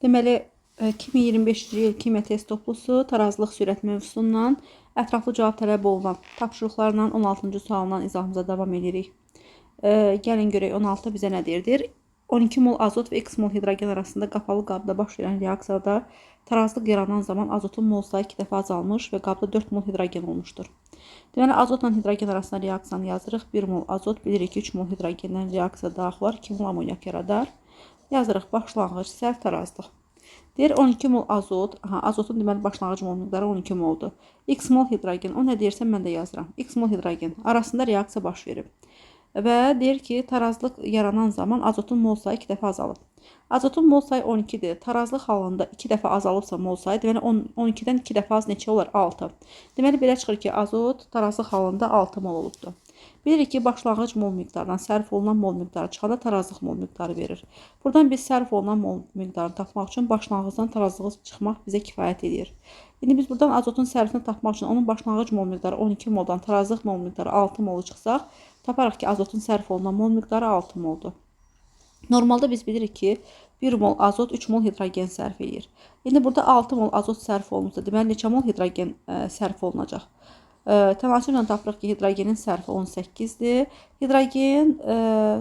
Deməli, 2025-ci il kimya test toplusu tarazlıq sürət mövzusundan ətraflı cavab tələb olunan tapşırıqlarla 16-cı sualdan izahımıza davam edirik. Gəlin görək 16 bizə nə deyir? 12 mol azot və x mol hidrogen arasında qapalı qabda baş verən reaksiyada tarazlıq yaranan zaman azotun mol sayı 2 dəfə azalmış və qabda 4 mol hidrogen olmuşdur. Deməli, azotla hidrogen arasında reaksiyanı yazırıq. 1 mol azot, bilirik ki 3 mol hidrogendən reaksiya daxil var, 2 mol amonyak yaradar. Yazırıq başlanğıc sərf tarazlıq. Deyir 12 mol azot, azotun deməli başlanğıc mol miqdarı 12 moldur. X mol hidrogen, o nə deyirsə mən də yazıram. X mol hidrogen arasında reaksiya baş verib. Və deyir ki, tarazlıq yaranan zaman azotun mol sayı 2 dəfə azalıb. Azotun mol sayı 12-dir. Tarazlıq halında 2 dəfə azalıbsa mol sayı, deməli 12-dən 2 dəfə az neçə olar? 6. Deməli belə çıxır ki, azot tarazlıq halında 6 mol olubdur. Bilirik ki, başlanğıc mol miqdarından sərf olunan mol miqdarı çıxanda tarazlıq mol miqdarı verir. Buradan biz sərf olunan mol miqdarını tapmaq üçün başlanğıcdan tarazlığı çıxmaq bizə kifayət edir. İndi biz buradan azotun sərfini tapmaq üçün onun başlanğıc mol miqdarı 12 moldan tarazlıq mol miqdarı 6 molu çıxsaq, taparaq ki, azotun sərf olunan mol miqdarı 6 moldur. Normalda biz bilirik ki, 1 mol azot 3 mol hidrogen sərf edir. İndi burada 6 mol azot sərf olunursa, deməli neçə mol hidrogen sərf olunacaq? Təmasüblə tapırıq ki, hidrogenin sərfi 18-dir. Hidrogen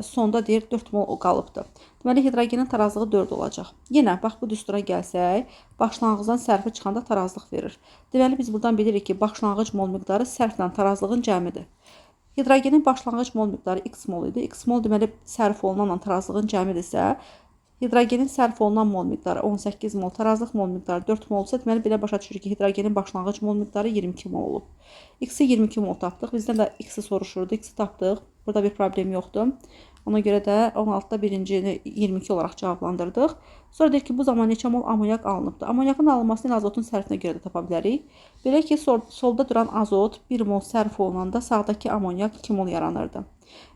sonda deyir 4 mol qalıbdır. Deməli, hidrogenin tarazlığı 4 olacaq. Yenə, bax bu düstura gəlsək, başlanğıcdan sərfi çıxanda tarazlıq verir. Deməli, biz buradan bilirik ki, başlanğıc mol miqdarı sərflə tarazlığın cəmidir. Hidrogenin başlanğıc mol miqdarı x mol idi. X mol deməli sərf olunanla tarazlığın cəmidirsə, hidrogenin sərf olunan mol miqdarı 18 mol, tarazlıq mol miqdarı 4 mol olsa, deməli belə başa düşürük ki, hidrogenin başlanğıc mol miqdarı 22 mol olub. X-i 22 mol tapdıq. Bizdən də X-i soruşurdu. X-i tapdıq. Burada bir problem yoxdur. Ona görə də 16-da birincini 22 olaraq cavablandırdıq. Sonra deyir ki, bu zaman neçə mol amonyak alınıbdır. Amonyakın alınmasını ilə azotun sərfinə görə də tapa bilərik. Belə ki, solda duran azot 1 mol sərf olunanda sağdakı amonyak 2 mol yaranırdı.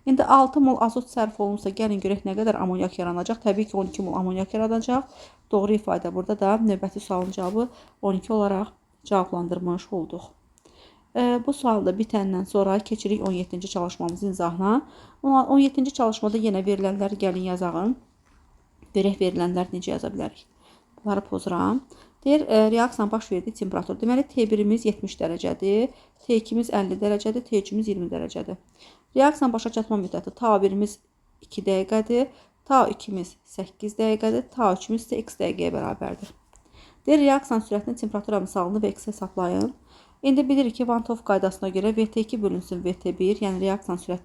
İndi 6 mol azot sərf olunursa, gəlin görək nə qədər amonyak yaranacaq. Təbii ki, 12 mol amonyak yaradacaq. Doğru ifadə burada da növbəti sualın cavabı 12 olaraq cavablandırmış olduq. Bu sual da bitəndən sonra keçirik 17-ci çalışmamızın izahına. 17-ci çalışmada yenə verilənləri gəlin yazağım. Görək verilənlər necə yaza bilərik. Bunları pozuram. Deyir, reaksiyanın baş verdiyi temperatur. Deməli, T1-imiz 70 dərəcədir, T2-miz 50 dərəcədir, T3-imiz 20 dərəcədir. Reaksiyanın başa çatma müddəti Ta1-imiz 2 dəqiqədir, Ta2-miz 8 dəqiqədir, Ta3-imiz isə x dəqiqəyə bərabərdir. Deyir, reaksiyanın sürətinin temperatura misalını və x hesablayın. İndi bilirik ki, Van Hoff qaydasına görə VT2 bölünsün VT1, yəni reaksiyanın sürət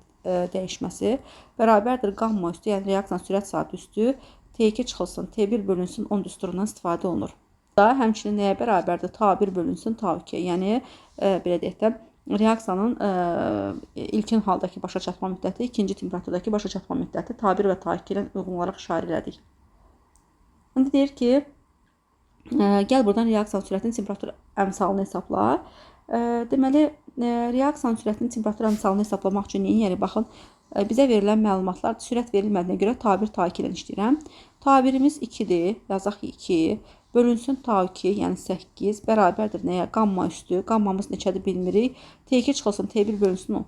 dəyişməsi bərabərdir qamma üstü, yəni reaksiyanın sürət saatı üstü T2 çıxılsın, T1 bölünsün 10 düsturundan istifadə olunur. Da həmçinin nəyə bərabərdir? Ta1 bölünsün Ta2, yəni belə deyək də, reaksiyanın ilkin haldakı başa çatma müddəti, ikinci temperaturdakı başa çatma müddəti Ta1 və Ta2 ilə uyğun olaraq işarə elədik. İndi deyir ki, gəl buradan reaksiyanın sürətinin temperatur əmsalını hesabla. Deməli, reaksiyanın sürətinin temperatur əmsalını hesablamaq üçün yəni baxın, bizə verilən məlumatlar sürət verilmədiyinə görə Ta1, Ta2 ilə işləyirəm. Ta1-imiz 2-dir, yazaq 2, bölünsün Ta2, yəni 8, bərabərdir nəyə? Qamma üstü, qammamız neçədir bilmirik. T2 çıxılsın, T1 bölünsün 10.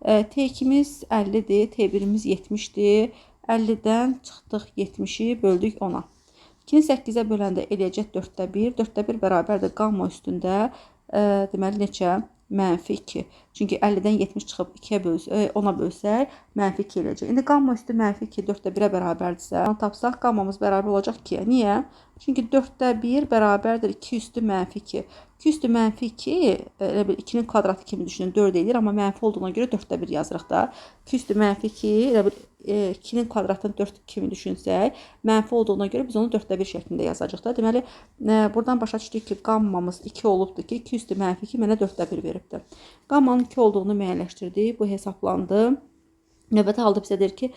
T2-miz 50-dir, T1-imiz 70-dir. 50-dən çıxdıq 70-i, böldük 10-a. 2-ni 8-ə böləndə eləyəcək 4-də 1. 4-də 1 bərabərdir qamma üstündə, deməli neçə? Mənfi 2. Çünki 50-dən 70 çıxıb 10-a bölsək, mənfi 2 eləyəcək. İndi qamma üstü mənfi 2 4-də 1-ə bərabərdirsə, tapsaq qammamız bərabər olacaq 2-yə. Niyə? Çünki 4-də 1 bərabərdir 2 üstü mənfi 2. 2 üstü mənfi 2, elə bil 2-nin kvadratı kimi düşünün, 4 edir, amma mənfi olduğuna görə 4-də 1 yazırıq da. 2 üstü mənfi 2, elə bil 2-nin kvadratını 4 kimi düşünsək, mənfi olduğuna görə biz onu 4-də 1 şəklində yazacaq da. Deməli, buradan başa düşdük ki, qammamız 2 olubdur ki, 2 üstü mənfi 2 mənə 4-də 1 veribdir. Qammanın 2 olduğunu müəyyənləşdirdik, bu hesablandı. Növbəti halda bizə deyir ki,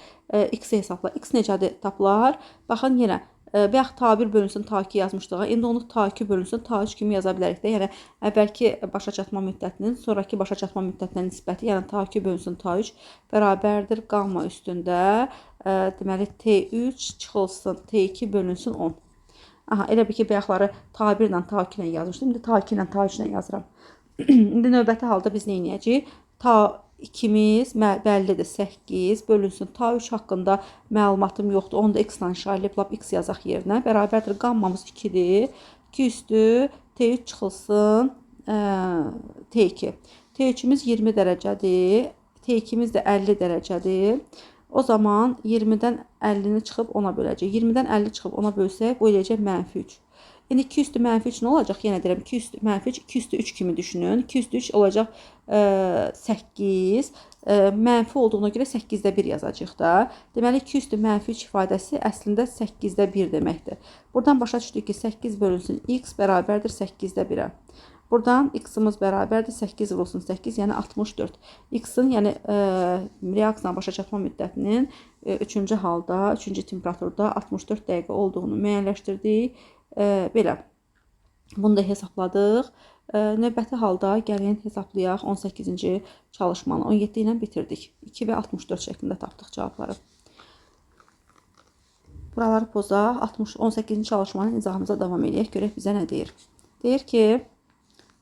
x-i hesabla. X necədir tapılar? Baxın yenə, bayaq Ta1 bölünsün Ta2 yazmışdıq. İndi onu Ta2 bölünsün Ta3 kimi yaza bilərik də. Yəni, əvvəlki başa çatma müddətinin sonraki başa çatma müddətinə nisbəti, yəni Ta2 bölünsün Ta3 bərabərdir qamma üstündə. Deməli, T3 çıxılsın T2 bölünsün 10. Elə bir ki, bayaqları Ta1 ilə Ta2 ilə yazmışdım. İndi Ta2 ilə Ta3 ilə yazıram. İndi növbəti halda biz nə edəcəyik? 2-miz bəllidir 8 bölünsün ta 3 haqqında məlumatım yoxdur. Onu da x-la işarələyib lap x yazaq yerinə. Bərabərdir qammamız 2-dir. 2 üstü T3 çıxılsın T2. T3-imiz 20 dərəcədir. T2-miz də 50 dərəcədir. O zaman 20-dən 50-ni çıxıb 10-a böləcək. 20-dən 50 çıxıb 10-a bölsək, bu eləyəcək -3. İndi 2 üstü -3 nə olacaq? Yenə deyirəm, 2 üstü -3, 2 üstü 3 kimi düşünün. 2 üstü 3 olacaq 8. Mənfi olduğuna görə 8-də 1 yazacaq da. Deməli, 2 üstü -3 ifadəsi əslində 8-də 1 deməkdir. Buradan başa düşdük ki, 8 bölünsün x bərabərdir 8-də 1-ə. Buradan x-ımız bərabərdir 8 vurulsun 8, yəni 64. X-in, yəni reaksiyanın başa çatma müddətinin 3-cü halda, 3-cü temperaturda 64 dəqiqə olduğunu müəyyənləşdirdik. Belə. Bunu da hesabladıq. Növbəti halda gəlin hesablayaq 18-ci çalışmanı. 17 ilə bitirdik. 2 və 64 şəklində tapdıq cavabları. Buraları pozaq. 18-ci çalışmanın izahımıza davam edək. Görək bizə nə deyir. Deyir ki,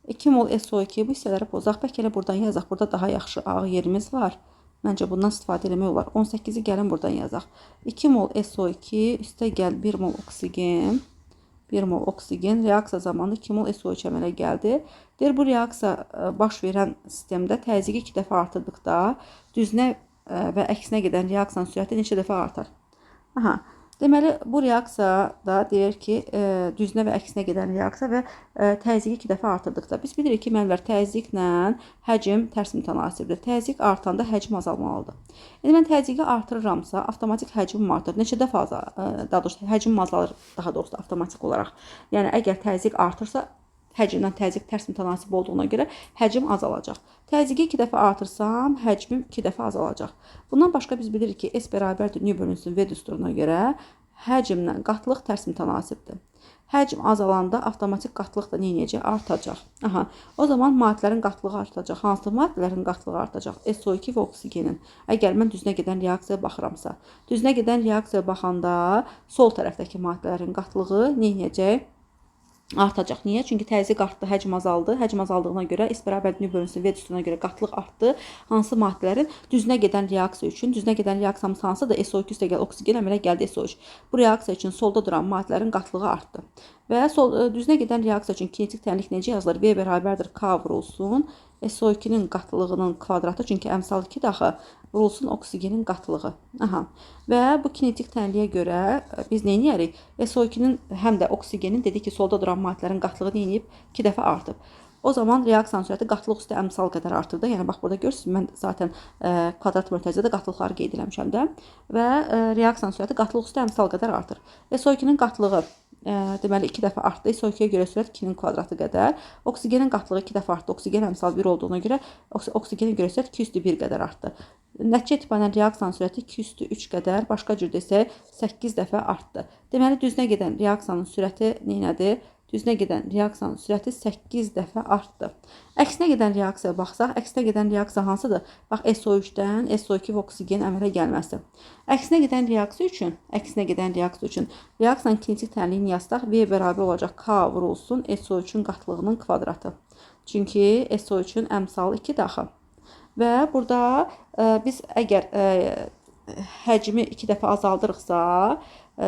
2 mol SO2 bu hissələri pozaq. Bəlkə elə buradan yazaq. Burada daha yaxşı ağ yerimiz var. Məncə bundan istifadə eləmək olar. 18-i gəlin buradan yazaq. 2 mol SO2 üstə gəl 1 mol oksigen. 1 mol oksigen reaksiya zamanı 2 mol SO2 əmələ gəldi. Deyir, bu reaksiya baş verən sistemdə təzyiqi 2 dəfə artırdıqda düzünə və əksinə gedən reaksiyanın sürəti neçə dəfə artar? Aha. Deməli, bu reaksiyada deyir ki, düzünə və əksinə gedən reaksiya və təzyiqi 2 dəfə artırdıqda. Biz bilirik ki, müəllimlər, təzyiqlə həcm tərs mütənasibdir. Təzyiq artanda həcm azalmalıdır. Yəni, mən təzyiqi artırıramsa, avtomatik həcmim artır. Neçə dəfə daha doğrusu, həcmim azalır, daha doğrusu, avtomatik olaraq. Yəni, əgər təzyiq artırsa, həcmdən təzyiq tərs mütənasib olduğuna görə həcm azalacaq. Təzyiqi 2 dəfə artırsam, həcmim 2 dəfə azalacaq. Bundan başqa biz bilirik ki, S bərabərdir nü bölünsün V düsturuna görə həcmlə qatlıq tərs mütənasibdir. Həcm azalanda avtomatik qatlıq da neyəcək? Artacaq. Aha. O zaman maddələrin qatlığı artacaq. Hansı maddələrin qatlığı artacaq? SO2 və oksigenin. Əgər mən düzünə gedən reaksiyaya baxıramsa. Düzünə gedən reaksiyaya baxanda sol tərəfdəki maddələrin qatlığı neyəcək? Artacaq. Niyə? Çünki təzyiq artdı, həcm azaldı. Həcm azaldığına görə S bərabərdir nü bölünsün V düsturuna görə qatlıq artdı. Hansı maddələrin düzünə gedən reaksiya üçün, düzünə gedən reaksiyamız hansıdır? SO2 üstə gəl oksigen əmələ gəldi SO3. Bu reaksiya üçün solda duran maddələrin qatlığı artdı. Və düzünə gedən reaksiya üçün kinetik tənlik necə yazılır? V bərabərdir K vurulsun SO2-nin qatlılığının kvadratı, çünki əmsal 2 daxı vurulsun oksigenin qatlığı. Aha. Və bu kinetik tənliyə görə biz nə edərik? SO2-nin həm də oksigenin dedik ki, solda duran maddələrin qatlığı nə edib? 2 dəfə artıb. O zaman reaksiyanın sürəti qatlıq üstə əmsal qədər artır da. Yəni bax burada görürsünüz, mən zaten kvadrat mötərizədə qatlıqları qeyd eləmişəm də. Və reaksiyanın sürəti qatlıq üstə əmsal qədər artır. SO2-nin qatlığı deməli 2 dəfə artdı. SO2-yə görə sürət 2-nin kvadratı qədər. Oksigenin qatlığı 2 dəfə artdı. Oksigen əmsal 1 olduğuna görə oksigenə görə sürət 2 üstü 1 qədər artdı. Nəticə etibarən reaksiyanın sürəti 2 üstü 3 qədər, başqa cür desək 8 dəfə artdı. Deməli düzünə gedən reaksiyanın sürəti nədir? Düzünə gedən reaksiyanın sürəti 8 dəfə artdı. Əksinə gedən reaksiyaya baxsaq, əksinə gedən reaksiya hansıdır? Bax, SO3-dən SO2 və oksigen əmələ gəlməsi. Əksinə gedən reaksiya üçün, reaksiyanın kinetik tənliyini yazsaq, V bərabər olacaq K vurulsun SO3-ün qatlığının kvadratı. Çünki SO3-ün əmsalı 2 daxı. Və burada biz əgər həcmi 2 dəfə azaldırıqsa,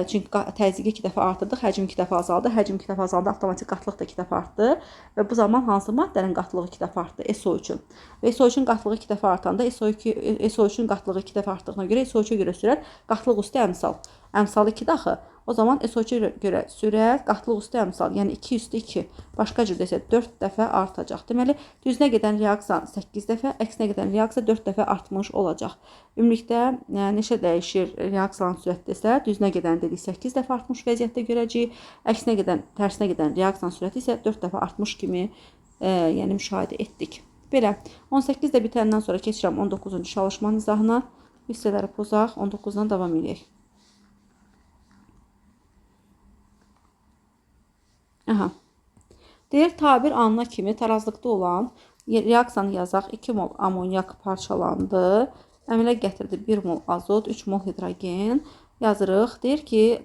çünki təzyiqi 2 dəfə artırdıq, həcm 2 dəfə azaldı. Həcm 2 dəfə azaldı, avtomatik qatlıq da 2 dəfə artdı. Və bu zaman hansı maddələrin qatlığı 2 dəfə artdı? SO3-ün. Və SO3-ün qatlığı 2 dəfə artanda SO3-ün qatlığı 2 dəfə artdığına görə SO3-ə görə sürət qatlıq üstə əmsal. Əmsal 2 daxı. O zaman SO2-yə görə sürət qatlıq üstə əmsal, yəni 2 üstü 2. Başqa cür desək 4 dəfə artacaq. Deməli, düzünə gedən reaksiya 8 dəfə, əksinə gedən reaksiya 4 dəfə artmış olacaq. Ümumilikdə neçə dəyişir reaksiyanın sürəti desə, düzünə gedən dedik 8 dəfə artmış vəziyyətdə görəcəyik. Əksinə gedən, tərsinə gedən reaksiyanın sürəti isə 4 dəfə artmış kimi yəni müşahidə etdik. Belə, 18 də bitəndən sonra keçirəm 19-cu çalışmanın izahına. Hissələri pozaq, 19-dan davam edək. Aha. Deyir, tabir anına kimi tarazlıqda olan reaksiyanı yazaq. 2 mol amonyak parçalandı. Əmələ gətirdi 1 mol azot, 3 mol hidrogen yazırıq. Deyir ki,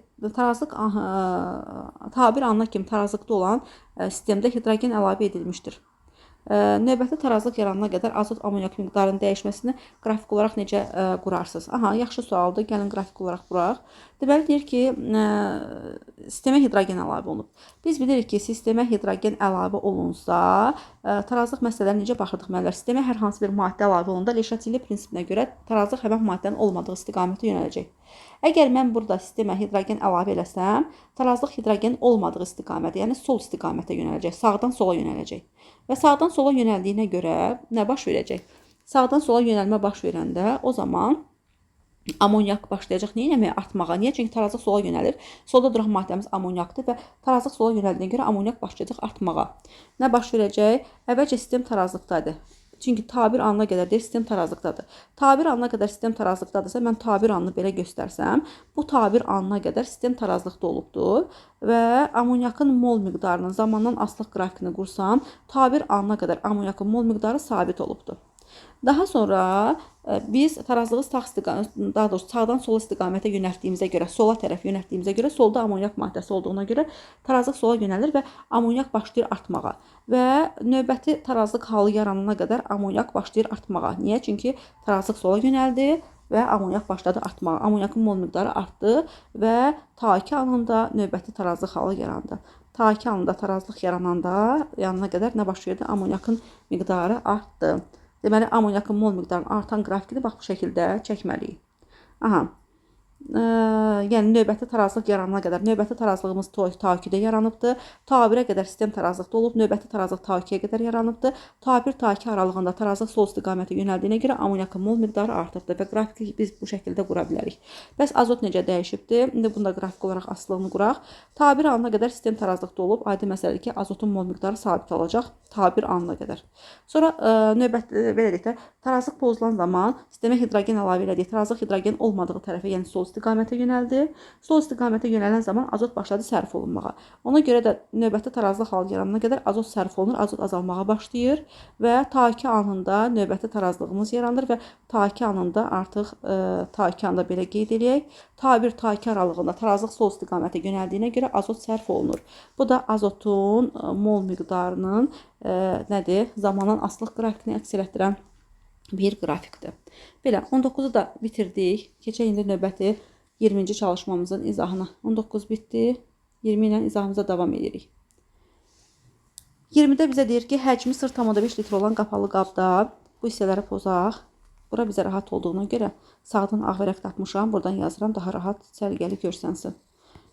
tabir anına kimi tarazlıqda olan sistemdə hidrogen əlavə edilmişdir. Növbəti tarazlıq yaranana qədər azot amonyak miqdarının dəyişməsini qrafik olaraq necə qurarsınız? Aha, yaxşı sualdır. Gəlin qrafik olaraq quraq. Deməli deyir ki, sistemə hidrogen əlavə olunub. Biz bilirik ki, sistemə hidrogen əlavə olunsa, tarazlıq məsələlərinə necə baxırdıq müəllimlər? Sistemə hər hansı bir maddə əlavə olunanda Le Chatelier prinsipinə görə tarazlıq həmin maddənin olmadığı istiqamətə yönələcək. Əgər mən burada sistemə hidrogen əlavə eləsəm, tarazlıq hidrogen olmadığı istiqamətə, yəni sol istiqamətə yönələcək, sağdan sola yönələcək. Və sağdan sola yönəldiyinə görə nə baş verəcək? Sağdan sola yönəlmə baş verəndə o zaman amonyak başlayacaq nəyə? Artmağa. Niyə? Çünki tarazlıq sola yönəlir. Solda duran maddəmiz amonyakdır və tarazlıq sola yönəldiyinə görə amonyak başlayacaq artmağa. Nə baş verəcək? Əvvəlcə sistem tarazlıqdadır. Çünki tabir anına qədər deyir, sistem tarazlıqdadır. Tabir anına qədər sistem tarazlıqdadırsa, mən tabir anını belə göstərsəm, bu tabir anına qədər sistem tarazlıqda olubdur və amonyakın mol miqdarının zamandan asılıq qrafikini qursam, tabir anına qədər amonyakın mol miqdarı sabit olubdur. Daha sonra biz tarazlığı sağ istiqamətə, daha doğrusu sağdan sola istiqamətə yönəltdiyimizə görə, sola tərəf yönəltdiyimizə görə, solda amonyak maddəsi olduğuna görə tarazlıq sola yönəlir və amonyak başlayır artmağa. Və növbəti tarazlıq halı yaranana qədər amonyak başlayır artmağa. Niyə? Çünki tarazlıq sola yönəldi və amonyak başladı artmağa. Amonyakın mol miqdarı artdı və ta-ki anında növbəti tarazlıq halı yarandı. Ta-ki anında tarazlıq yarananda yanına qədər nə baş verdi? Amonyakın miqdarı artdı. Deməli, amonyakın mol miqdarının artan qrafikini bax bu şəkildə çəkməliyik. Aha. Yəni növbəti tarazlıq yaranana qədər, növbəti tarazlığımız ta2-də yaranıbdır. Ta1-ə qədər sistem tarazlıqda olub, növbəti tarazlıq ta2-yə qədər yaranıbdır. Ta1 ta2 aralığında tarazlıq sol istiqamətə yönəldiyinə görə amoniyakın mol miqdarı artıbdır və qrafiki biz bu şəkildə qura bilərik. Bəs azot necə dəyişibdir? İndi bunda qrafik olaraq asılılığını quraq. Ta1 anına qədər sistem tarazlıqda olub, aydın məsələdir ki, azotun mol miqdarı sabit olacaq ta1 anına qədər. Sonra belə deyək də, tarazlıq pozulan zaman sistemə hidrogen əlavə elədik. Tarazlıq hidrogen olmadığı tərəfə, yəni sol istiqamətə yönəldi. Sol istiqamətə yönələn zaman azot başladı sərf olunmağa. Ona görə də növbəti tarazlıq halı yaranana qədər azot sərf olunur, azot azalmağa başlayır və ta2 anında növbəti tarazlığımız yaranır və ta2 anında artıq ta2 anında belə qeyd edək. Ta1 ta2 aralığında tarazlıq sol istiqamətə yönəldiyinə görə azot sərf olunur. Bu da azotun mol miqdarının nədir? Zamandan asılıq qrafikini əks etdirən bir qrafikdir. Belə 19-u da bitirdik. Keçək indi növbəti 20-ci çalışmamızın izahına. 19 bitdi. 20 ilə izahımıza davam edirik. 20-də bizə deyir ki, həcmi 0,5 litr olan qapalı qabda bu hissələri pozaq. Bura bizə rahat olduğuna görə sağdan ağ vərəq tapmışam. Buradan yazıram, daha rahat, səliqəli görsənsin.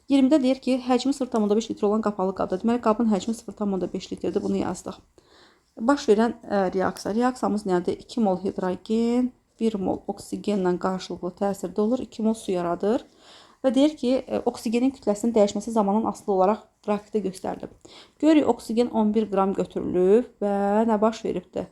20-də deyir ki, həcmi 0,5 litr olan qapalı qabda. Deməli, qabın həcmi 0,5 litrdir. Bunu yazdıq. Baş verən reaksiya. Reaksiyamız nədir? 2 mol hidrogen, 1 mol oksigenlə qarşılıqlı təsirdə olur. 2 mol su yaradır. Və deyir ki, oksigenin kütləsinin dəyişməsi zamanın asılı olaraq qrafikdə göstərilib. Görürük, oksigen 11 qram götürülüb və nə baş veribdir?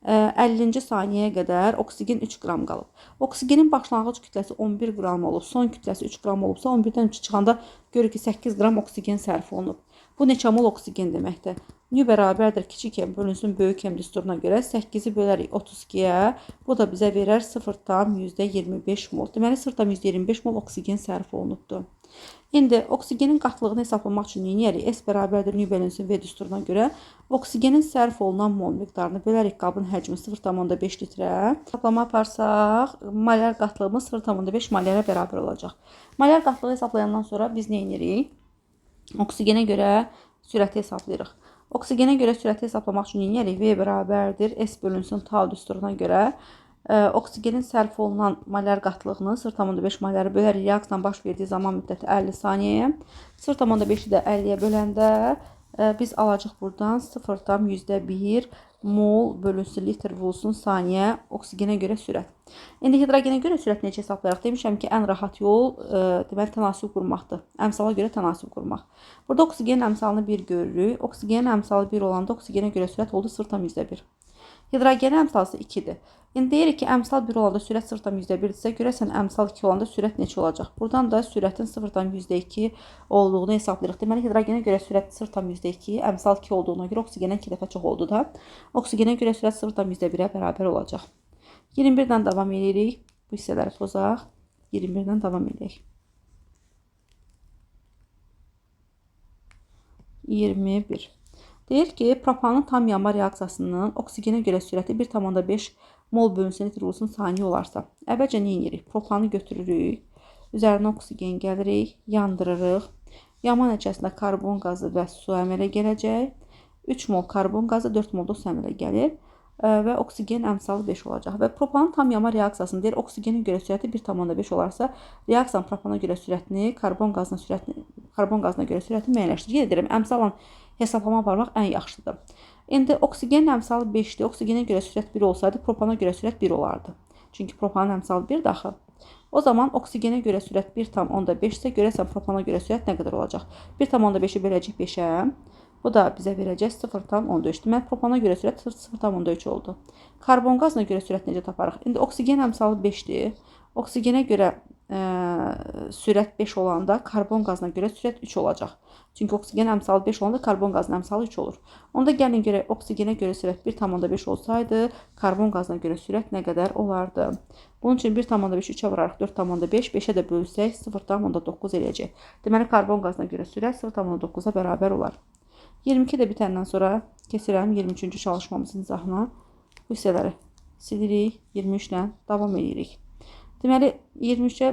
50-ci saniyəyə qədər oksigen 3 qram qalıb. Oksigenin başlanğıc kütləsi 11 qram olub, son kütləsi 3 qram olubsa, 11-dən 3 çıxanda görürük ki, 8 qram oksigen sərf olunub. Bu neçə mol oksigen deməkdir? Nü bərabərdir kiçik M bölünsün böyük M düsturuna görə 8-i bölərik 32-yə. Bu da bizə verər 0,25 mol. Deməli 0,25 mol oksigen sərf olunubdur. İndi oksigenin qatlılığını hesablamaq üçün nə edirik? S bərabərdir nü bölünsün V düsturuna görə oksigenin sərf olunan mol miqdarını bölərik qabın həcmi 0,5 litrə. Hesablama aparsaq, molar qatlılığımız 0,5 molara bərabər olacaq. Molar qatlığı hesablayandan sonra biz nə edirik? Oksigenə görə sürəti hesablayırıq. Oksigenə görə sürəti hesablamaq üçün nə edirik? V bərabərdir S bölünsün tau düsturuna görə oksigenin sərf olunan molar qatlılığını 0,5 moları bölərik. Reaksiyanın baş verdiyi zaman müddəti 50 saniyəyə. 0,5-i də 50-yə böləndə biz alacaq buradan 0,1 mol bölünsün litr vurulsun saniyə oksigenə görə sürət. İndi hidrogenə görə sürət necə hesablayarıq? Demişəm ki, ən rahat yol deməli tənasüb qurmaqdır. Əmsala görə tənasüb qurmaq. Burada oksigenin əmsalını 1 görürük. Oksigenin əmsalı 1 olanda oksigenə görə sürət oldu 0,1. Hidrogenin əmsalı 2-dir. İndi deyirik ki, əmsal 1 olanda sürət 0,1-dirsə, görəsən əmsal 2 olanda sürət neçə olacaq? Buradan da sürətin 0,2 olduğunu hesablayırıq. Deməli, hidrogenə görə sürət 0,2, əmsal 2 olduğuna görə oksigenə 2 dəfə çox oldu da. Oksigenə görə sürət 0,1-ə bərabər olacaq. 21-dən davam edirik. Bu hissələri pozaq. 21-dən davam edirik. 21. Deyir ki, propanın tam yanma reaksiyasının oksigenə görə sürəti 1,5 mol bölünsün litr vurulsun saniyə olarsa. Əvvəlcə nə edirik? Propanı götürürük, üzərinə oksigen gəlirik, yandırırıq. Yanma nəticəsində karbon qazı və su əmələ gələcək. 3 mol karbon qazı, 4 mol da su əmələ gəlir və oksigen əmsalı 5 olacaq. Və propanın tam yanma reaksiyasını deyir, oksigenin görə sürəti 1,5 olarsa, reaksiyanın propana görə sürətini, karbon qazına görə sürətini müəyyənləşdirir. Yenə deyirəm, əmsalla hesablama aparmaq ən yaxşıdır. İndi oksigenin əmsalı 5-dir. Oksigenə görə sürət 1 olsaydı, propana görə sürət 1 olardı. Çünki propanın əmsalı 1 daxil. O zaman oksigenə görə sürət 1,5 isə görəsən propana görə sürət nə qədər olacaq? 1,5-i böləcək 5-ə. Bu da bizə verəcək 0,13. Deməli, propana görə sürət 0,13 oldu. Karbon qazına görə sürət necə taparıq? İndi oksigen əmsalı 5-dir. Oksigenə görə sürət 5 olanda karbon qazına görə sürət 3 olacaq. Çünki oksigen əmsalı 5 olanda karbon qazının əmsalı 3 olur. Onda gəlin görək, oksigenə görə sürət 1,5 olsaydı, karbon qazına görə sürət nə qədər olardı? Bunun üçün 1,5-i 3-ə vuraraq 4,5, 5-ə də bölsək 0,9 eləyəcək. Deməli, karbon qazına görə sürət 0,9-a bərabər olar. 22 də bitəndən sonra keçirəm 23-cü çalışmamızın izahına. Bu hissələri silirik, 23 ilə davam edirik. Deməli, 23-ə,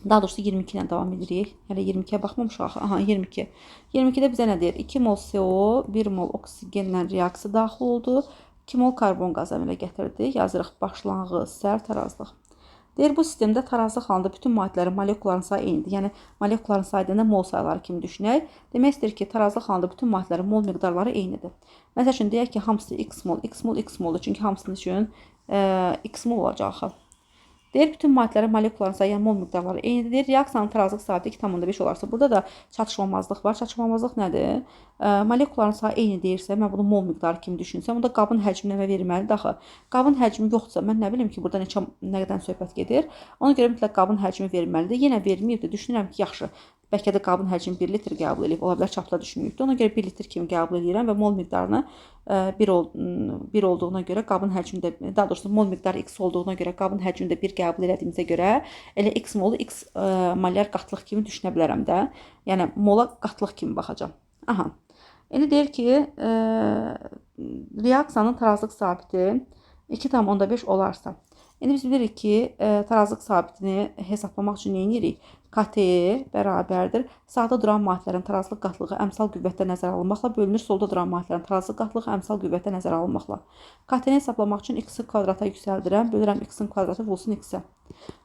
daha doğrusu 22 ilə davam edirik. Hələ 22-yə baxmamışıq. Aha, 22. 22-də bizə nə deyir? 2 mol CO, 1 mol oksigenlə reaksiya daxil oldu. 2 mol karbon qazı əmələ gətirdi. Yazırıq başlanğıc, sərt tarazlıq. Deyir, bu sistemdə tarazlıq halında bütün maddələrin molekулların sayı eynidir. Yəni, molekулların sayı deyəndə mol sayıları kimi düşünək. Demək istəyir ki, tarazlıq halında bütün maddələrin mol miqdarları eynidir. Məsəl üçün, deyək ki, hamısı x mol, x mol, x moldur. Çünki hamısının üçün x mol olacaq. Deyir, bütün maddələrin molekулların sayı, yəni mol miqdarları eynidir. Deyir, reaksiyanın tarazlıq sabiti 2,5 olarsa, burada da çatışmamazlıq var. Çatışmamazlıq nədir? Molekулların sayı eyni deyirsə, mən bunu mol miqdarı kimi düşünsəm, onda qabın həcmi nə verilməlidir axı? Qabın həcmi yoxdursa, mən nə bilim ki, burada nə qədər söhbət gedir. Ona görə mütləq qabın həcmi verilməlidir. Yenə verməyibdir. Düşünürəm ki, yaxşı, bəlkə də qabın həcmi 1 litr qəbul edib, ola bilər çapda düşməyibdir. Ona görə 1 litr kimi qəbul edirəm və mol miqdarını 1 olduğuna görə qabın həcmi də, daha doğrusu mol miqdarı x olduğuna görə qabın həcmi də 1 qəbul etdiyimizə görə elə x molu x molyar qatlıq kimi düşünə bilərəm də. Yəni mola qatlıq kimi baxacağam. Aha. İndi deyir ki, reaksiyanın tarazlıq sabiti 2,5 olarsa. İndi biz bilirik ki, tarazlıq sabitini hesablamaq üçün nə edirik? KT bərabərdir. Sağda duran maddələrin tarazlıq qatlığı əmsal qüvvətdə nəzərə alınmaqla bölünür. Solda duran maddələrin tarazlıq qatlığı əmsal qüvvətdə nəzərə alınmaqla. KT-ni hesablamaq üçün x-i kvadrata yüksəldirəm. Bölürəm x-in kvadratı vurulsun x-ə.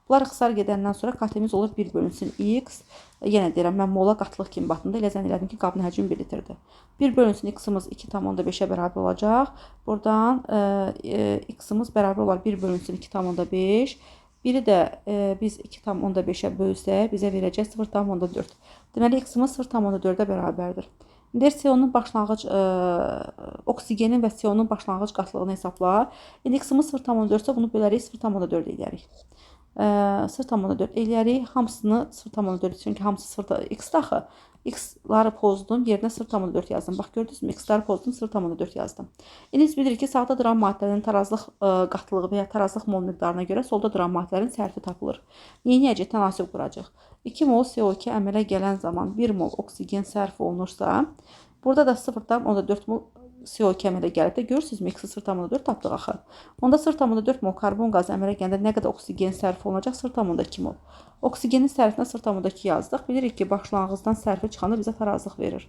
Bunlar ixtisar gedəndən sonra KT-miz olur 1 bölünsün x. Yenə deyirəm, mən mola qatlıq kimi baxdığımda elə zənn elədim ki, qabın həcmi 1 litrdir. 1 bölünsün x-imiz 2,5-ə bərabər olacaq. Buradan x-imiz bərabər olar 1 bölünsün 2,5. Biri də biz 2,5-ə bölsək, bizə verəcək 0,4. Deməli, x-imiz 0,4-ə bərabərdir. Deyir, CO-nun başlanğıc, oksigenin və CO-nun başlanğıc qatlığını hesabla. İndi x-imiz 0,4-sə bunu bölərik, 0,4 edərik. 0,4 eləyərik. Hamısını 0,4, çünki hamısı x daxı. X-ları pozdum, yerinə 0,4 yazdım. Bax, gördünüzmü? X-ları pozdum, 0,4 yazdım. İndi biz bilirik ki, sağda duran maddələrin tarazlıq qatlığı və ya tarazlıq mol miqdarına görə solda duran maddələrin sərfi tapılır. Neyniyəcək? Tənasib quracaq. 2 mol CO2 əmələ gələn zaman 1 mol oksigen sərf olunursa, burada da 0,4 mol CO2 əmələ gəlib də görürsünüzmü? X-i 0,4 tapdıq axı. Onda 0,4 mol karbon qazı əmələ gələndə nə qədər oksigen sərf olunacaq? 0,2 mol. Oksigenin sərfinə 0,2 yazdıq. Bilirik ki, başlanğıcdan sərfi çıxanda bizə tarazlıq verir.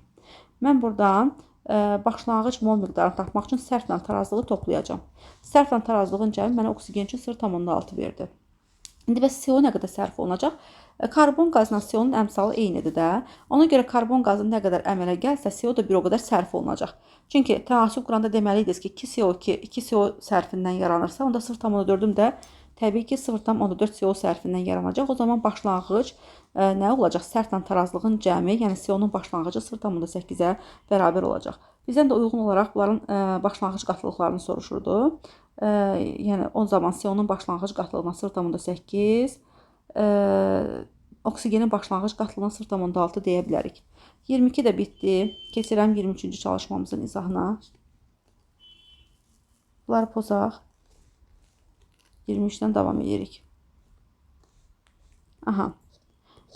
Mən buradan başlanğıc mol miqdarını tapmaq üçün sərflə tarazlığı toplayacağım. Sərflə tarazlığın cəmi mənə oksigen üçün 0,6 verdi. İndi bəs CO nə qədər sərf olunacaq? Karbon qazla CO-nun əmsalı eynidir də. Ona görə karbon qazı nə qədər əmələ gəlsə, CO da bir o qədər sərf olunacaq. Çünki tənasib quranda deməliydiniz ki, 2 CO sərfindən yaranırsa, onda 0,4-üm də təbii ki, 0,4 CO sərfindən yaranacaq. O zaman başlanğıc nə olacaq? Sərflə tarazlığın cəmi, yəni CO-nun başlanğıcı 0,8-ə bərabər olacaq. Bizdən də uyğun olaraq bunların başlanğıc qatlıqlarını soruşurdu. Yəni, o zaman CO-nun başlanğıc qatlığına 0,8, oksigenin başlanğıc qatlığına 0,6 deyə bilərik. 22 də bitdi. Keçirəm 23-cü çalışmamızın izahına. Bunları pozaq. 23-dən davam edirik. Aha.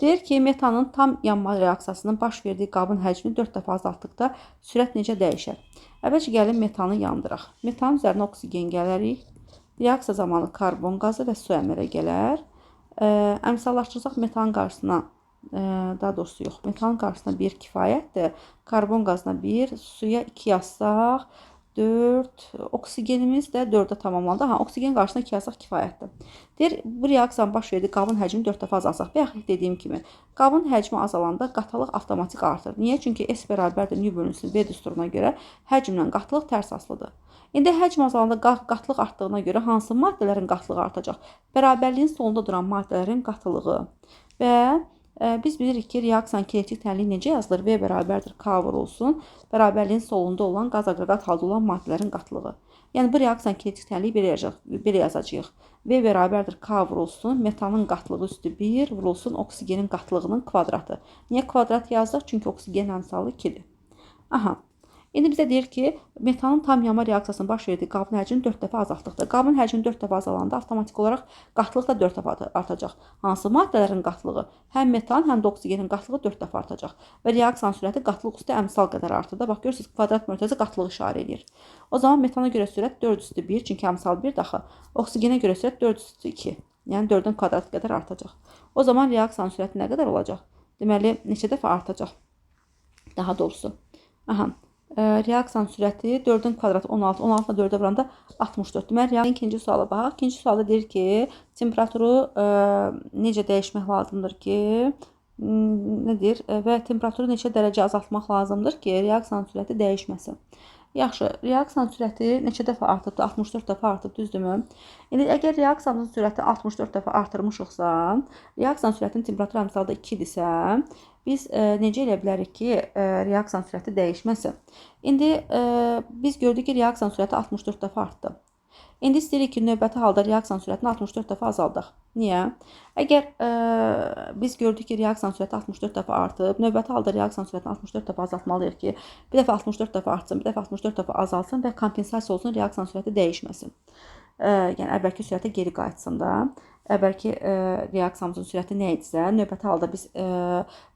Deyir ki, metanın tam yanma reaksiyasının baş verdiyi qabın həcmini 4 dəfə azaltdıqda sürət necə dəyişər? Əvvəlcə gəlin metanı yandıraq. Metanın üzərinə oksigen gələrik. Reaksiya zamanı karbon qazı və su əmələ gələr. Əmsallaşdırsaq metanın qarşısına, daha doğrusu yox, metanın qarşısına 1 kifayətdir. Karbon qazına 1, suya 2 yazsaq 4, oksigenimiz də 4-ə tamamlandı. Oksigen qarşısına 2 yazsaq kifayətdir. Deyir, bu reaksiyanın baş verdiyi qabın həcmini 4 dəfə azalsaq. Bayaq dediyim kimi, qabın həcmi azalanda qatılıq avtomatik artır. Niyə? Çünki S bərabərdir nü bölünsün V düsturuna görə həcmlə qatılıq tərs asılıdır. İndi həcm azalanda qatılıq artdığına görə hansı maddələrin qatılığı artacaq? Bərabərliyin sonunda duran maddələrin qatılığı və biz bilirik ki, reaksiyanın kinetik tənliyi necə yazılır? V bərabərdir K vurulsun, bərabərliyin solunda olan qaz aqreqat halda olan maddələrin qatılığı. Yəni, bu reaksiyanın kinetik tənliyi belə yazacağıq. V bərabərdir K vurulsun, metanın qatılığı üstü 1 vurulsun oksigenin qatılığının kvadratı. Niyə kvadrat yazdıq? Çünki oksigenin əmsalı 2-dir. İndi bizə deyir ki, metanın tam yanma reaksiyasının baş verdiyi qabın həcmini 4 dəfə azaltdıqda. Qabın həcmini 4 dəfə azalanda avtomatik olaraq qatılıq da 4 dəfə artacaq. Hansı maddələrin qatılığı? Həm metan, həm də oksigenin qatılığı 4 dəfə artacaq. Və reaksiyanın sürəti qatılıq üstü əmsal qədər artır da. Bax, görürsünüz, kvadrat mötərizə qatılığı işarə edir. O zaman metana görə sürət 4 üstü 1, çünki əmsal 1 daxı. Oksigenə görə sürət 4 üstü 2, yəni 4-ün kvadratı qədər artacaq. O zaman reaksiyanın sürəti nə qədər olacaq? Deməli, neçə dəfə artacaq? Daha doğrusu. Reaksiyanın sürəti 4-ün kvadratı 16, 16 ilə 4-ə vuranda 64. Deməli, ikinci suala baxaq. İkinci sualda deyir ki, temperaturu necə dəyişmək lazımdır ki, və temperaturu neçə dərəcə azaltmaq lazımdır ki, reaksiyanın sürəti dəyişməsin. Yaxşı, reaksiyanın sürəti neçə dəfə artıbdır? 64 dəfə artıb, düzdürmü? İndi, əgər reaksiyanın sürəti 64 dəfə artırmışıqsa, reaksiyanın sürətinin temperatur əmsalda 2-dirsə, biz necə elə bilərik ki, reaksiyanın sürəti dəyişməsin? İndi, biz gördük ki, reaksiyanın sürəti 64 dəfə artdı. İndi istəyirik ki, növbəti halda reaksiyanın sürətini 64 dəfə azaldaq. Niyə? Əgər biz gördük ki, reaksiyanın sürəti 64 dəfə artıb, növbəti halda reaksiyanın sürətini 64 dəfə azaltmalıyıq ki, bir dəfə 64 dəfə artsın, bir dəfə 64 dəfə azalsın və kompensasiya olsun, reaksiyanın sürəti dəyişməsin. Yəni, əvvəlki sürətə geri qayıtsın da. Əvvəlki reaksiyamızın sürəti nə idisə, növbəti halda biz,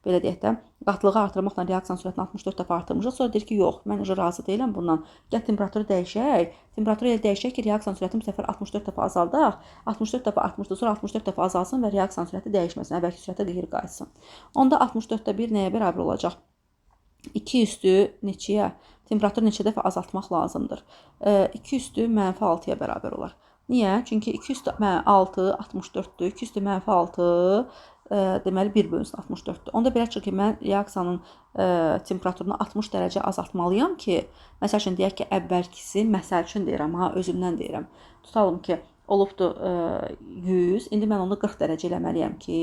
belə deyək də, qatılığı artırmaqla reaksiyanın sürətini 64 dəfə artırmışıq. Sonra deyir ki, yox, mən razı deyiləm bundan. Gəl temperaturu dəyişək. Temperaturu elə dəyişək ki, reaksiyanın sürətini bu səfər 64 dəfə azaldaq. 64 dəfə artmışdı, sonra 64 dəfə azalsın və reaksiyanın sürəti dəyişməsin. Əvvəlki sürətə geri qayıtsın. Onda 64-də 1 nəyə bərabər olacaq? 2 üstü neçəyə? Temperaturu neçə dəfə azaltmaq lazımdır? 2 üstü mənfi 6-ya bərabər olar. Niyə? Çünki 2 üstü 6 64-dür. 2 üstü mənfi 6 deməli 1 bölünsün 64-dür. Onda belə çıxır ki, mən reaksiyanın temperaturunu 60 dərəcə azaltmalıyam ki, məsəl üçün deyək ki, əvvəlkisi, məsəl üçün deyirəm, özümdən deyirəm. Tutalım ki, olubdur 100, indi mən onu 40 dərəcə eləməliyəm ki,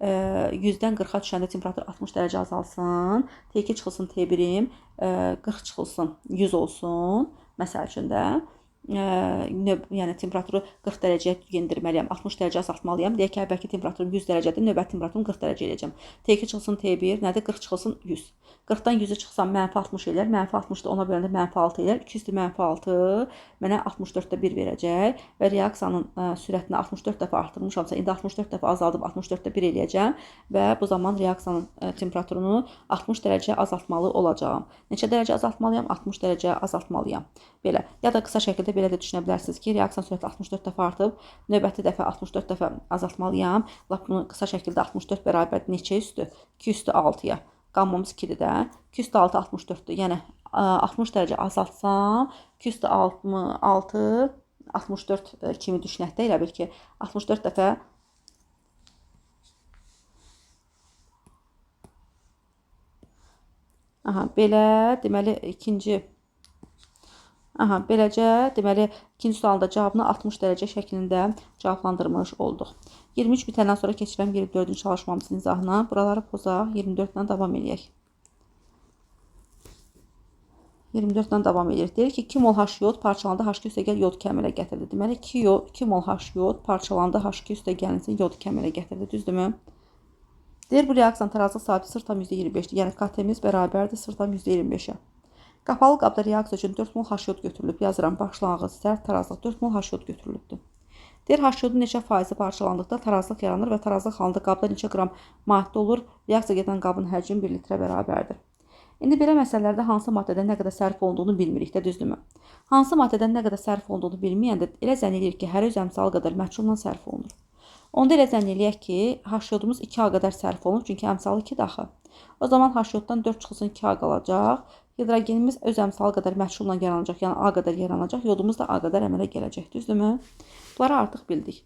100-dən 40-a düşəndə temperatur 60 dərəcə azalsın, T2 çıxılsın T1-im, 40 çıxılsın 100 olsun, məsəl üçün də. Yəni temperaturu 40 dərəcəyə yendirməliyəm, 60 dərəcə azaltmalıyam. Deyək ki, əvvəlki temperaturum 100 dərəcədir, növbəti temperaturum 40 dərəcə eləyəcəm. T2 çıxılsın T1, nədir? 40 çıxılsın 100. 40-dan 100-ü çıxsam mənfi 60 eləyər, mənfi 60-da ona böləndə mənfi 6 eləyər. 2 üstü mənfi 6 mənə 64-də 1 verəcək və reaksiyanın sürətini 64 dəfə artırmışamsa, indi 64 dəfə azaldıb 64-də 1 eləyəcəm və bu zaman reaksiyanın temperaturunu 60 dərəcə azaltmalı olacağam. Neçə dərəcə azaltmalıyam? 60 dərəcə azaltmalıyam. Belə. Ya da qısa şəkildə belə də düşünə bilərsiniz ki, reaksiyanın sürəti 64 dəfə artıb, növbəti dəfə 64 dəfə azaltmalıyam. Lap bunu qısa şəkildə 64 bərabər neçə üstü? 2 üstü 6-ya. Qammamız 2-dir də. 2 üstü 6 64-dür. Yəni 60 dərəcə azaltsam, 2 üstü 6 64 kimi düşünək də, elə bil ki, 64 dəfə belə, deməli, beləcə, deməli, ikinci sualda cavabını 60 dərəcə şəklində cavablandırmış olduq. 23 bitəndən sonra keçirəm 24-cü çalışmamızın izahına. Buraları pozaq, 24-dən davam edək. 24-dən davam edir. Deyir ki, 2 mol H-yod parçalandı H2 üstəgəl yod kəmilə gətirdi. Deməli, 2 mol H-yod parçalandı H2 üstəgəlinin yod kəmilə gətirdi. Düzdürmü? Deyir, bu reaksiyanın tarazlıq sabiti 0,25-dir. Yəni, KT-miz bərabərdir 0,25-ə. Qapalı qabda reaksiya üçün 4 mol H-yod götürülüb. Yazıram, başlanğıc sərt tarazlıq 4 mol H-yod götürülübdür. Deyir H-iyodun neçə faizi parçalandıqda tarazlıq yaranır və tarazlıq halında qabda neçə qram maddə olur? Reaksiya gedən qabın həcmi 1 litrə bərabərdir. İndi belə məsələlərdə hansı maddədən nə qədər sərf olunduğunu bilmirik də, düzdürmü? Hansı maddədən nə qədər sərf olunduğunu bilməyəndə elə zənn edirik ki, hər öz əmsalı qədər məhsulla sərf olunur. Onda elə zənn eləyək ki, H-iyodumuz 2A qədər sərf olunur, çünki əmsalı 2-dir axı. O zaman H-iyoddan 4 çıxılsın 2A qalacaq. Hidrogenimiz öz əmsalı qədər məhsulla yaranacaq, yəni A qədər yaranacaq. Yodumuz da A qədər əmələ gələcək, düzdürmü? Bunları artıq bildik.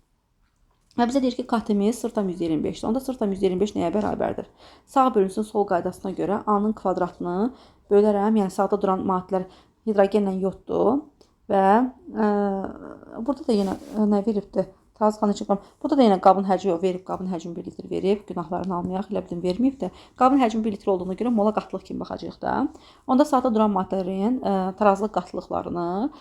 Və bizə deyir ki, katemiz 0,125-dir. Onda 0,125 nəyə bərabərdir? Sağ bölünsün sol qaydasına görə A-nın kvadratını bölərəm. Yəni sağda duran maddələr hidrogenlə yoddur. Və burada da yenə nə veribdir? Tarazlıqda neçə qram? Burada da yenə qabın həcmi verib, qabın həcmi 1 litr verib. Günahlarını almayaq, elə bildim verməyib də. Qabın həcmi 1 litr olduğuna görə mola qatılıq kimi baxacağıq da. Onda sağda duran maddələrin tarazlıq qatılıqlarını,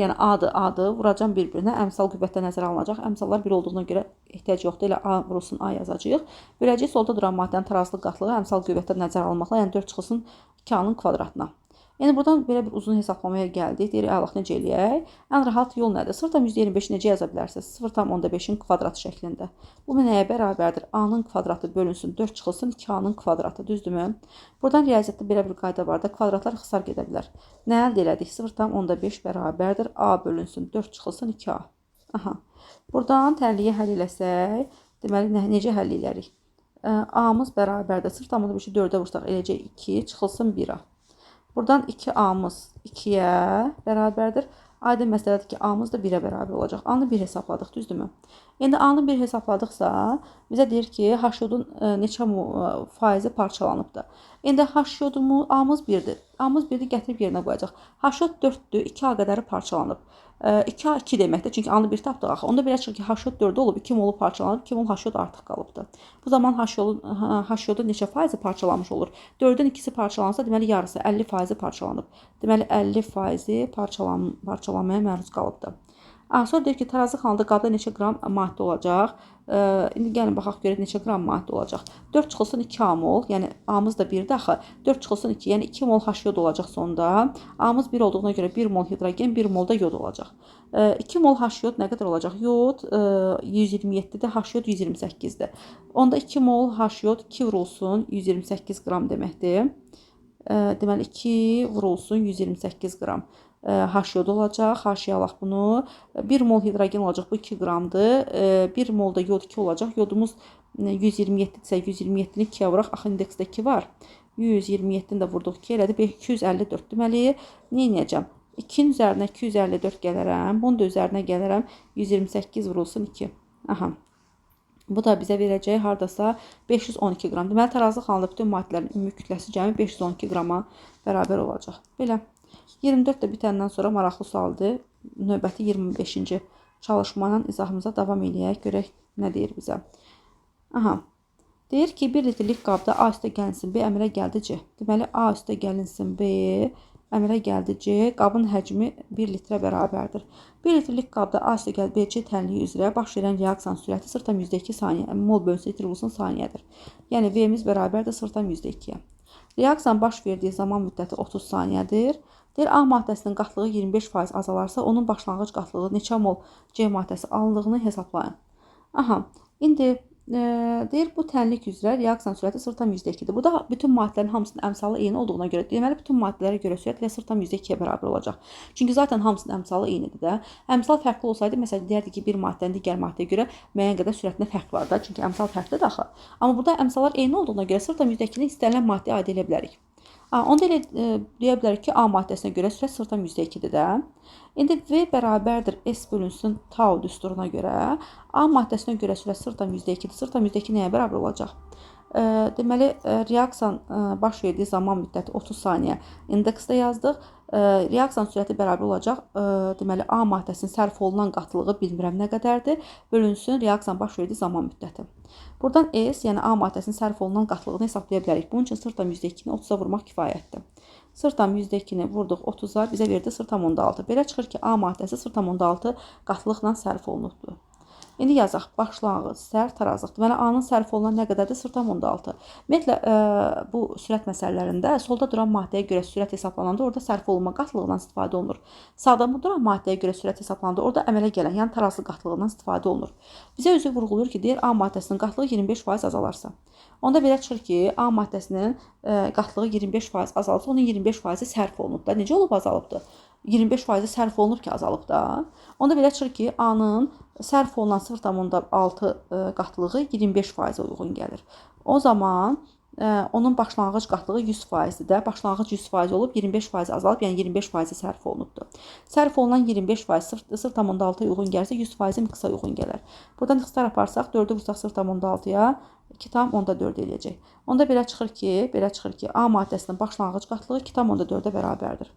yəni A-dır, vuracam bir-birinə. Əmsal qüvvətdə nəzərə alınacaq. Əmsallar 1 olduğuna görə ehtiyac yoxdur. Elə A vurulsun A yazacağıq. Böləcək solda duran maddənin tarazlıq qatılığı əmsal qüvvətdə nəzərə alınmaqla, yəni 4 çıxılsın 2A-nın kvadratına. Yəni buradan belə bir uzun hesablamaya gəldik. Deyir, əlax necə eləyək? Ən rahat yol nədir? 0,125 necə yaza bilərsiniz? 0,5-in kvadratı şəklində. Bu nəyə bərabərdir? A-nın kvadratı bölünsün 4 çıxılsın 2A-nın kvadratı, düzdürmü? Buradan riyaziyyatda belə bir qayda var da, kvadratlar ixtisar gedə bilər. Nə əldə elədik? 0,5 bərabərdir A bölünsün 4 çıxılsın 2A. Aha. Buradan tənliyi həll eləsək, deməli necə həll elərik? A-mız bərabərdir. 0,5-i 4-ə vursaq eləcək 2 çıxılsın 1A. Buradan 2A-mız 2-yə bərabərdir. Aydın məsələdir ki, A-mız da 1-ə bərabər olacaq. A-nı 1 hesabladıq, düzdürmü? İndi A-nı 1 hesabladıqsa, bizə deyir ki, H-iyodun neçə faizi parçalanıbdır. İndi H-iyodumuz A-mız 1-dir. A-mız 1-dir, gətirib yerinə qoyacaq. H-iyod 4-dür, 2A qədəri parçalanıb. 2A 2 deməkdir, çünki A-nı 1 tapdıq axı. Onda belə çıxır ki, H-iyod 4 olub, 2 molu parçalanıb, 2 mol H-iyod artıq qalıbdır. Bu zaman H-iyodun neçə faizi parçalanmış olur? 4-ün ikisi parçalansa, deməli yarısı 50 faizi parçalanıb. Deməli 50 faizi parçalanmaya məruz qalıbdır. Sonra deyir ki, tarazlıq halında qabda neçə qram maddə olacaq? İndi gəlin baxaq görək neçə qram maddə olacaq. 4 çıxılsın 2A mol, yəni A-mız da 1-dir axı. 4 çıxılsın 2, yəni 2 mol H-iyod olacaq sonda. A-mız 1 olduğuna görə 1 mol hidrogen, 1 mol da yod olacaq. 2 mol H-iyod nə qədər olacaq? Yod 127-dir, H-iyod 128-dir. Onda 2 mol H-iyod 2 vurulsun 128 qram deməkdir. Deməli 2 vurulsun 128 qram. H-iyod olacaq, H-yə alaq bunu. 1 mol hidrogen olacaq, bu 2 qramdır. 1 mol da yod 2 olacaq. Yodumuz 127-dirsə 127-ni 2-yə vuraq. Axı indeksdə 2 var. 127-ni də vurduq 2 elədi. 254 deməli, nə edəcəm? 2-nin üzərinə 254 gələrəm. Bunun da üzərinə gələrəm. 128 vurulsun 2. Aha. Bu da bizə verəcək hardasa 512 qram. Deməli, tarazlıq halında bütün maddələrin ümumi kütləsi cəmi 512 qrama bərabər olacaq. Belə. 24 də bitəndən sonra maraqlı sualdır. Növbəti 25-ci çalışmayla izahımıza davam eləyək. Görək nə deyir bizə. Aha. Deyir ki, 1 litrlik qabda A üstə gəlinsin B əmələ gəldi C. Deməli, A üstə gəlinsin B əmələ gəldi C. Qabın həcmi 1 litrə bərabərdir. 1 litrlik qabda A üstə gəldi B C tənliyi üzrə baş verən reaksiyanın sürəti 0,2 saniyə. Mol bölünsün litr vurulsun saniyədir. Yəni, V-miz bərabərdir 0,2-yə. Reaksiyanın baş verdiyi zaman müddəti 30 saniyədir. Deyir, A maddəsinin qatlığı 25% azalarsa, onun başlanğıc qatlığı neçə mol C maddəsi alındığını hesablayın. Aha, indi deyir, bu tənlik üzrə reaksiyanın sürəti 0,2-dir. Burada bütün maddələrin hamısının əmsalı eyni olduğuna görə, deməli, bütün maddələrə görə sürət 0,2-yə bərabər olacaq. Çünki zaten hamısının əmsalı eynidir də. Əmsal fərqli olsaydı, məsələn, deyərdik ki, bir maddənin digər maddəyə görə müəyyən qədər sürətində fərq var da, çünki əmsal fərqlidir axı. Amma burada əmsallar eyni olduğuna görə 0,2-ni istənilən maddəyə aid edə bilərik. Onda elə deyə bilərik ki, A maddəsinə görə sürət 0,2-dir də. İndi V bərabərdir S bölünsün tau düsturuna görə A maddəsinə görə sürət 0,2-dir. 0,2 nəyə bərabər olacaq? Deməli, reaksiyanın baş verdiyi zaman müddəti 30 saniyə indeksdə yazdıq. Reaksiyanın sürəti bərabər olacaq. Deməli, A maddəsinin sərf olunan qatılığı bilmirəm nə qədərdir. Bölünsün reaksiyanın baş verdiyi zaman müddəti. Buradan S, yəni A maddəsinin sərf olunan qatılığını hesablaya bilərik. Bunun üçün 0,2-ni 30-a vurmaq kifayətdir. 0,2-ni vurduq 30-a, bizə verdi 0,6. Belə çıxır ki, A maddəsi 0,6 qatılıqla sərf olunubdur. İndi yazaq. Başlanğıc, sərf, tarazlıq. Deməli, A-nın sərfi olan nə qədərdir? 0,6. Ümumiyyətlə, bu sürət məsələlərində solda duran maddəyə görə sürət hesablananda orada sərf olunma qatlığından istifadə olunur. Sağda duran maddəyə görə sürət hesablananda orada əmələ gələn, yəni tarazlı qatlığından istifadə olunur. Bizə özü vurğulayır ki, deyir A maddəsinin qatlığı 25% azalarsa. Onda belə çıxır ki, A maddəsinin qatlığı 25% azalsa, onun 25%-i sərf olunub da. Necə olub azalıbdır? 25%-i sərf olunub ki, azalıb da. Onda belə çıxır ki, A-nın sərf olunan 0,6 qatlığı 25%-ə uyğun gəlir. O zaman onun başlanğıc qatlığı 100%-dir də. Başlanğıc 100% olub, 25% azalıb, yəni 25%-i sərf olunubdur. Sərf olunan 25% 0,6-ya uyğun gəlirsə, 100%-i x-a uyğun gələr. Buradan ixtisar aparsaq, 4-ü vursaq 0,6-ya 2,4 eləyəcək. Onda belə çıxır ki, A maddəsinin başlanğıc qatlığı 2,4-ə bərabərdir.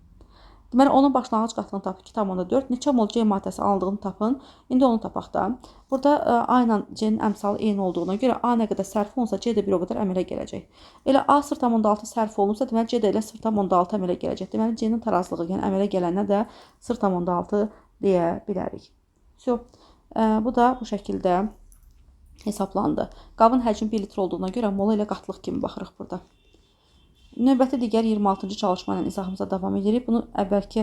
Deməli, onun başlanğıc qatlığını tapın 2,4. Neçə mol C maddəsi alındığını tapın. İndi onu tapaq da. Burada A ilə C-nin əmsalı eyni olduğuna görə A nə qədər sərf olunsa, C də bir o qədər əmələ gələcək. Elə A 0,6 sərf olunursa, deməli C də elə 0,6 əmələ gələcək. Deməli, C-nin tarazlığı, yəni əmələ gələnə də 0,6 deyə bilərik. Bu da bu şəkildə hesablandı. Qabın həcmi 1 litr olduğuna görə mola ilə qatlıq kimi baxırıq burada. Növbəti digər 26-cı çalışma ilə izahımıza davam edirik. Bunu əvvəlki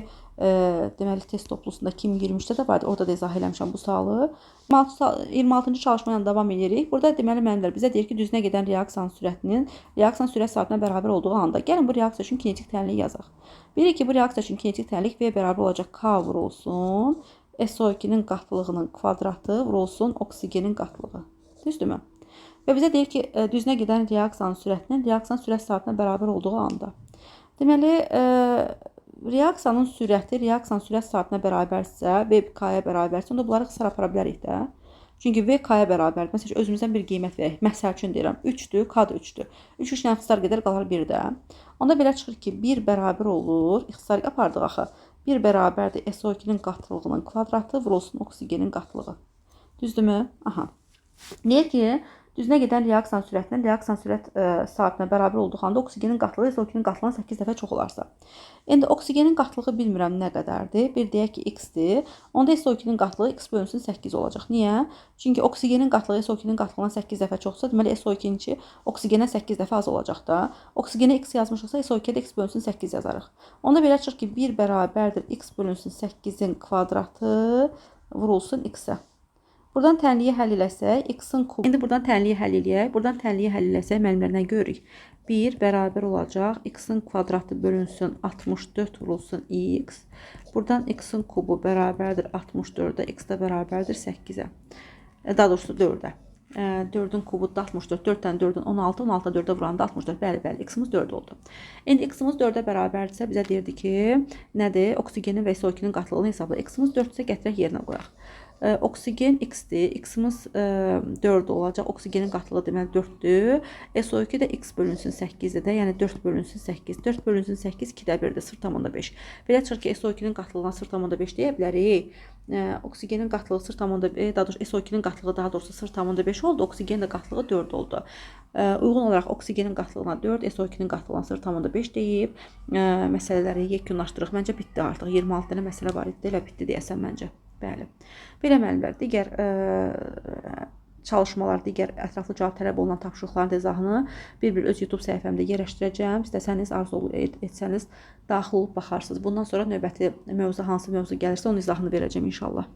deməli test toplusunda 2023-də də vardı. Orada da izah eləmişəm bu sualı. 26-cı çalışma ilə davam edirik. Burada deməli müəllimlər bizə deyir ki, düzünə gedən reaksiyanın sürətinin reaksiyan sürət saatına bərabər olduğu anda gəlin bu reaksiya üçün kinetik tənlik yazaq. Bilirik ki, bu reaksiya üçün kinetik tənlik V bərabər olacaq K vurulsun SO2-nin qatlığının kvadratı vurulsun oksigenin qatlığı. Düzdürmü? Və bizə deyir ki, düzünə gedən reaksiyanın sürətinin reaksiyanın sürət saatına bərabər olduğu anda. Deməli, reaksiyanın sürəti reaksiyanın sürət saatına bərabərsə, V K-yə bərabərsə, onda bunları ixtisar apara bilərik də. Çünki V K-yə bərabərdir. Məsələn, özümüzdən bir qiymət verək. Məsəl üçün deyirəm, 3-dür, K da 3-dür. 3 ilə ixtisar qədər qalar 1-də. Onda belə çıxır ki, 1 bərabər olur, ixtisar apardıq axı. 1 bərabərdir SO2-nin qatlığının kvadratı vurulsun oksigenin qatlığı. Düzdürmü? Aha. Deyir ki, düzünə gedən reaksiyanın sürətinin reaksiyan sürət saatına bərabər olduğu anda oksigenin qatlığı SO2-nin qatlığından 8 dəfə çox olarsa. İndi oksigenin qatlığı bilmirəm nə qədərdir. Bir deyək ki, x-dir. Onda SO2-nin qatlığı x bölünsün 8 olacaq. Niyə? Çünki oksigenin qatlığı SO2-nin qatlığından 8 dəfə çoxsa, deməli SO2-ninki oksigenə 8 dəfə az olacaq da. Oksigenə x yazmışıqsa, SO2-də x bölünsün 8 yazarıq. Onda belə çıxır ki, 1 bərabərdir x bölünsün 8-in kvadratı vurulsun x-ə. Buradan tənliyi həll eləsək, x-in kubu. İndi buradan tənliyi həll eləyək. Buradan tənliyi həll eləsək, müəllimlərdən görürük. 1 bərabər olacaq, x-in kvadratı bölünsün 64 vurulsun x. Buradan x-in kubu bərabərdir 64-də, x də bərabərdir 8-ə. Daha doğrusu 4-ə. 4-ün kubu da 64, 4-dən 4-ün 16, 16-da 4-ə vuranda 64. Bəli, x-imiz 4 oldu. İndi x-imiz 4-ə bərabərdirsə, bizə deyirdi ki, nədir? Oksigenin və SO2-nin qatlığını hesabla. X-imiz 4-sə gətirək yerinə qoyaq. Oksigen x-dir. X-imiz 4 olacaq. Oksigenin qatlığı deməli 4-dür. SO2 də x bölünsün 8-dir də. Yəni 4 bölünsün 8. 4 bölünsün 8 2-də 1-dir. 0,5. Belə çıxır ki, SO2-nin qatlığına 0,5 deyə bilərik. Oksigenin qatlığı 0,5, daha doğrusu SO2-nin qatlığı daha doğrusu 0,5 oldu. Oksigenin də qatlığı 4 oldu. Uyğun olaraq oksigenin qatlığına 4, SO2-nin qatlığına 0,5 deyib məsələləri yekunlaşdırıq. Məncə bitdi artıq. 26 dənə məsələ var idi. Elə bitdi deyəsən məncə. Bəli. Belə müəllimlər, digər çalışmalar, digər ətraflı cavab tələb olunan tapşırıqların izahını bir-bir öz YouTube səhifəmdə yerləşdirəcəm. İstəsəniz, arzu etsəniz, daxil olub baxarsınız. Bundan sonra növbəti mövzu hansı mövzu gəlirsə, onun izahını verəcəm inşallah.